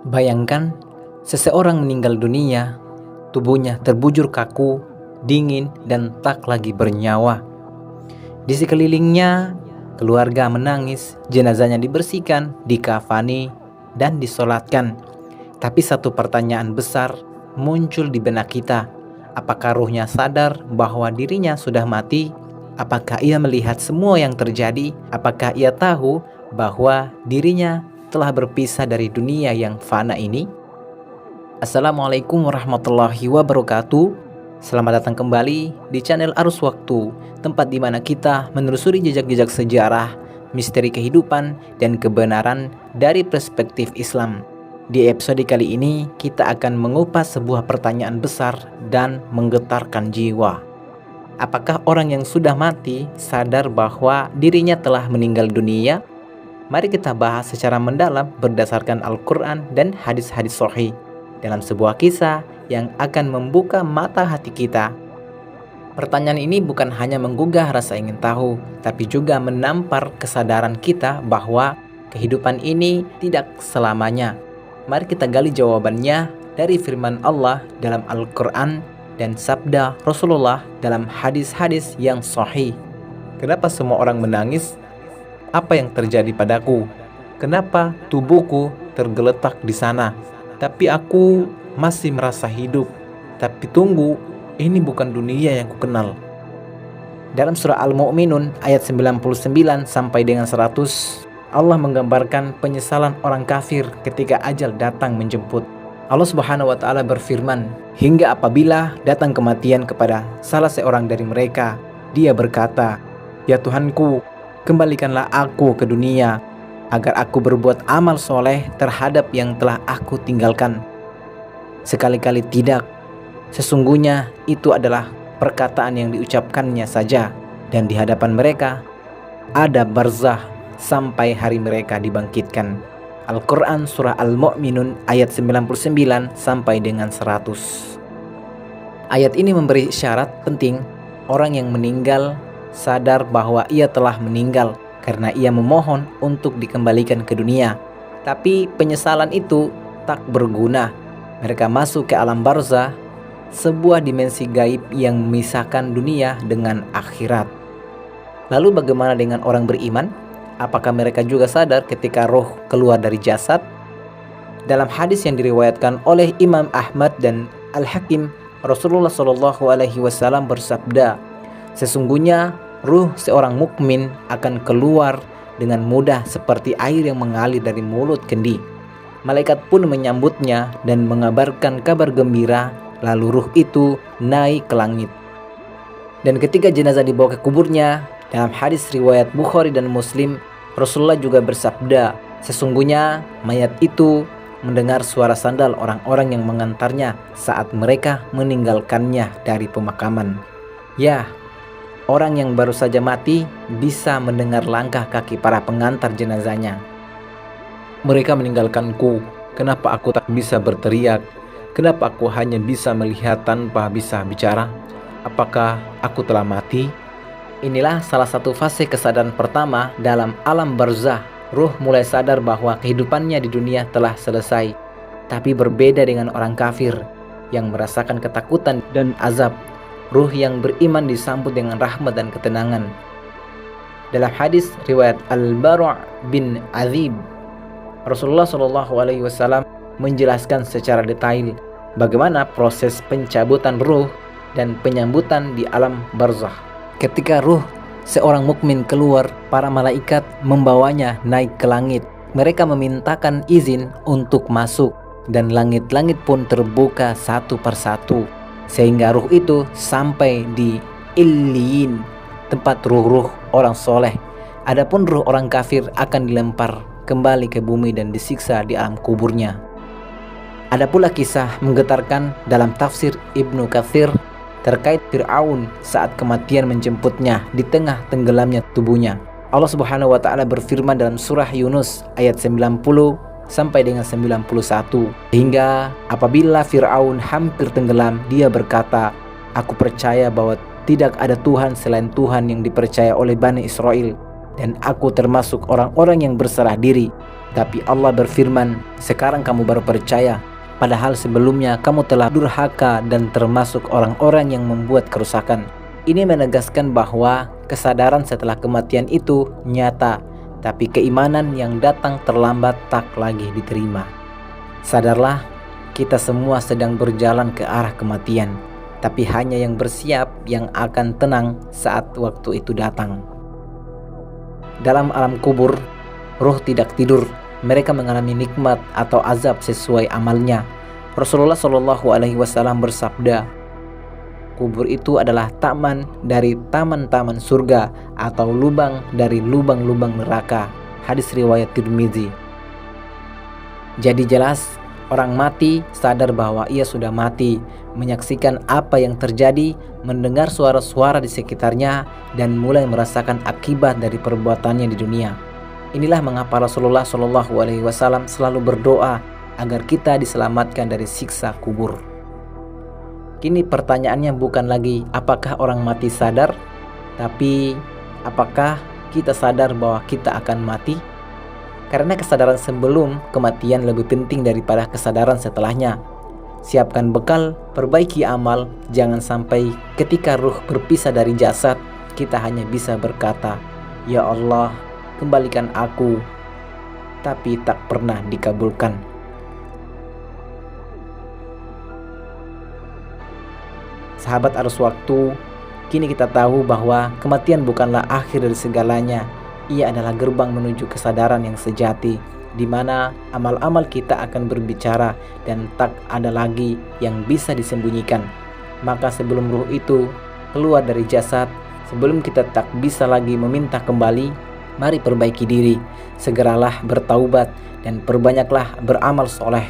Bayangkan, seseorang meninggal dunia, tubuhnya terbujur kaku, dingin, dan tak lagi bernyawa. Di sekelilingnya, keluarga menangis, jenazahnya dibersihkan, dikafani, dan disolatkan. Tapi satu pertanyaan besar muncul di benak kita. Apakah ruhnya sadar bahwa dirinya sudah mati? Apakah ia melihat semua yang terjadi? Apakah ia tahu bahwa dirinya telah berpisah dari dunia yang fana ini? Assalamualaikum warahmatullahi wabarakatuh. Selamat datang kembali di channel Arus Waktu, tempat di mana kita menelusuri jejak-jejak sejarah, misteri kehidupan, dan kebenaran dari perspektif Islam. Di episode kali ini, kita akan mengupas sebuah pertanyaan besar dan menggetarkan jiwa. Apakah orang yang sudah mati sadar bahwa dirinya telah meninggal dunia? Mari kita bahas secara mendalam berdasarkan Al-Quran dan hadis-hadis sahih dalam sebuah kisah yang akan membuka mata hati kita. Pertanyaan ini bukan hanya menggugah rasa ingin tahu, tapi juga menampar kesadaran kita bahwa kehidupan ini tidak selamanya. Mari kita gali jawabannya dari firman Allah dalam Al-Quran dan sabda Rasulullah dalam hadis-hadis yang sahih. Kenapa semua orang menangis? Apa yang terjadi padaku? Kenapa tubuhku tergeletak di sana? Tapi aku masih merasa hidup. Tapi tunggu, ini bukan dunia yang kukenal. Dalam surah Al-Mu'minun ayat 99 sampai dengan 100, Allah menggambarkan penyesalan orang kafir ketika ajal datang menjemput. Allah Subhanahu wa Ta'ala berfirman, hingga apabila datang kematian kepada salah seorang dari mereka, dia berkata, "Ya Tuhanku, kembalikanlah aku ke dunia agar aku berbuat amal soleh terhadap yang telah aku tinggalkan." Sekali-kali tidak. Sesungguhnya itu adalah perkataan yang diucapkannya saja, dan di hadapan mereka ada barzah sampai hari mereka dibangkitkan. Al-Quran surah Al-Mu'minun ayat 99 sampai dengan 100. Ayat ini memberi syarat penting. Orang yang meninggal sadar bahwa ia telah meninggal karena ia memohon untuk dikembalikan ke dunia. Tapi penyesalan itu tak berguna. Mereka masuk ke alam barzah, sebuah dimensi gaib yang memisahkan dunia dengan akhirat. Lalu bagaimana dengan orang beriman? Apakah mereka juga sadar ketika roh keluar dari jasad? Dalam hadis yang diriwayatkan oleh Imam Ahmad dan Al-Hakim, Rasulullah SAW bersabda, sesungguhnya ruh seorang mukmin akan keluar dengan mudah seperti air yang mengalir dari mulut kendi. Malaikat pun menyambutnya dan mengabarkan kabar gembira, lalu ruh itu naik ke langit. Dan ketika jenazah dibawa ke kuburnya, dalam hadis riwayat Bukhari dan Muslim, Rasulullah juga bersabda, sesungguhnya mayat itu mendengar suara sandal orang-orang yang mengantarnya saat mereka meninggalkannya dari pemakaman. Ya, orang yang baru saja mati bisa mendengar langkah kaki para pengantar jenazahnya. Mereka meninggalkanku, kenapa aku tak bisa berteriak? Kenapa aku hanya bisa melihat tanpa bisa bicara? Apakah aku telah mati? Inilah salah satu fase kesadaran pertama dalam alam barzah. Ruh mulai sadar bahwa kehidupannya di dunia telah selesai. Tapi berbeda dengan orang kafir yang merasakan ketakutan dan azab. Ruh yang beriman disambut dengan rahmat dan ketenangan. Dalam hadis riwayat Al-Bara' bin Azib, Rasulullah SAW menjelaskan secara detail bagaimana proses pencabutan ruh dan penyambutan di alam barzah. Ketika ruh seorang mukmin keluar, para malaikat membawanya naik ke langit. Mereka memintakan izin untuk masuk, dan langit-langit pun terbuka satu persatu, sehingga ruh itu sampai di Illiyin, tempat ruh-ruh orang soleh. Adapun ruh orang kafir akan dilempar kembali ke bumi dan disiksa di alam kuburnya. Ada pula kisah menggetarkan dalam tafsir Ibnu Katsir terkait Fir'aun saat kematian menjemputnya di tengah tenggelamnya tubuhnya. Allah Subhanahu wa Ta'ala berfirman dalam surah Yunus ayat 90 sampai dengan 91, hingga apabila Fir'aun hampir tenggelam, dia berkata, aku percaya bahwa tidak ada Tuhan selain Tuhan yang dipercaya oleh Bani Israel, dan aku termasuk orang-orang yang berserah diri. Tapi Allah berfirman, sekarang kamu baru percaya, padahal sebelumnya kamu telah durhaka dan termasuk orang-orang yang membuat kerusakan. Ini menegaskan bahwa kesadaran setelah kematian itu nyata, tapi keimanan yang datang terlambat tak lagi diterima. Sadarlah, kita semua sedang berjalan ke arah kematian, tapi hanya yang bersiap yang akan tenang saat waktu itu datang. Dalam alam kubur, roh tidak tidur. Mereka mengalami nikmat atau azab sesuai amalnya. Rasulullah Shallallahu Alaihi Wasallam bersabda, kubur itu adalah taman dari taman-taman surga atau lubang dari lubang-lubang neraka. Hadis riwayat Tirmizi. Jadi jelas, orang mati sadar bahwa ia sudah mati, menyaksikan apa yang terjadi, mendengar suara-suara di sekitarnya, dan mulai merasakan akibat dari perbuatannya di dunia. Inilah mengapa Rasulullah Shallallahu Alaihi Wasallam selalu berdoa agar kita diselamatkan dari siksa kubur. Kini pertanyaannya bukan lagi apakah orang mati sadar, tapi apakah kita sadar bahwa kita akan mati? Karena kesadaran sebelum kematian lebih penting daripada kesadaran setelahnya. Siapkan bekal, perbaiki amal, jangan sampai ketika ruh berpisah dari jasad, kita hanya bisa berkata, "Ya Allah, kembalikan aku," tapi tak pernah dikabulkan. Sahabat arus waktu, kini kita tahu bahwa kematian bukanlah akhir dari segalanya. Ia adalah gerbang menuju kesadaran yang sejati, di mana amal-amal kita akan berbicara dan tak ada lagi yang bisa disembunyikan. Maka sebelum ruh itu keluar dari jasad, sebelum kita tak bisa lagi meminta kembali, mari perbaiki diri, segeralah bertaubat dan perbanyaklah beramal soleh.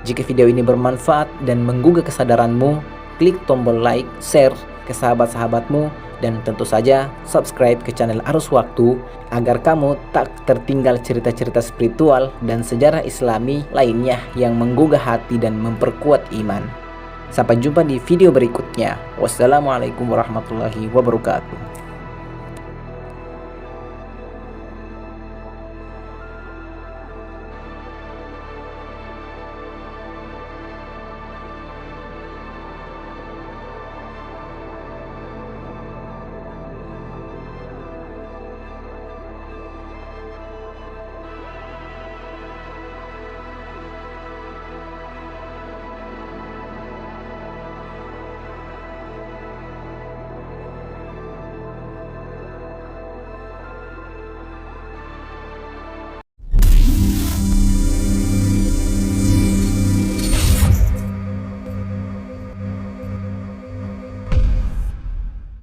Jika video ini bermanfaat dan menggugah kesadaranmu, klik tombol like, share ke sahabat-sahabatmu, dan tentu saja subscribe ke channel Arus Waktu agar kamu tak tertinggal cerita-cerita spiritual dan sejarah Islami lainnya yang menggugah hati dan memperkuat iman. Sampai jumpa di video berikutnya. Wassalamualaikum warahmatullahi wabarakatuh.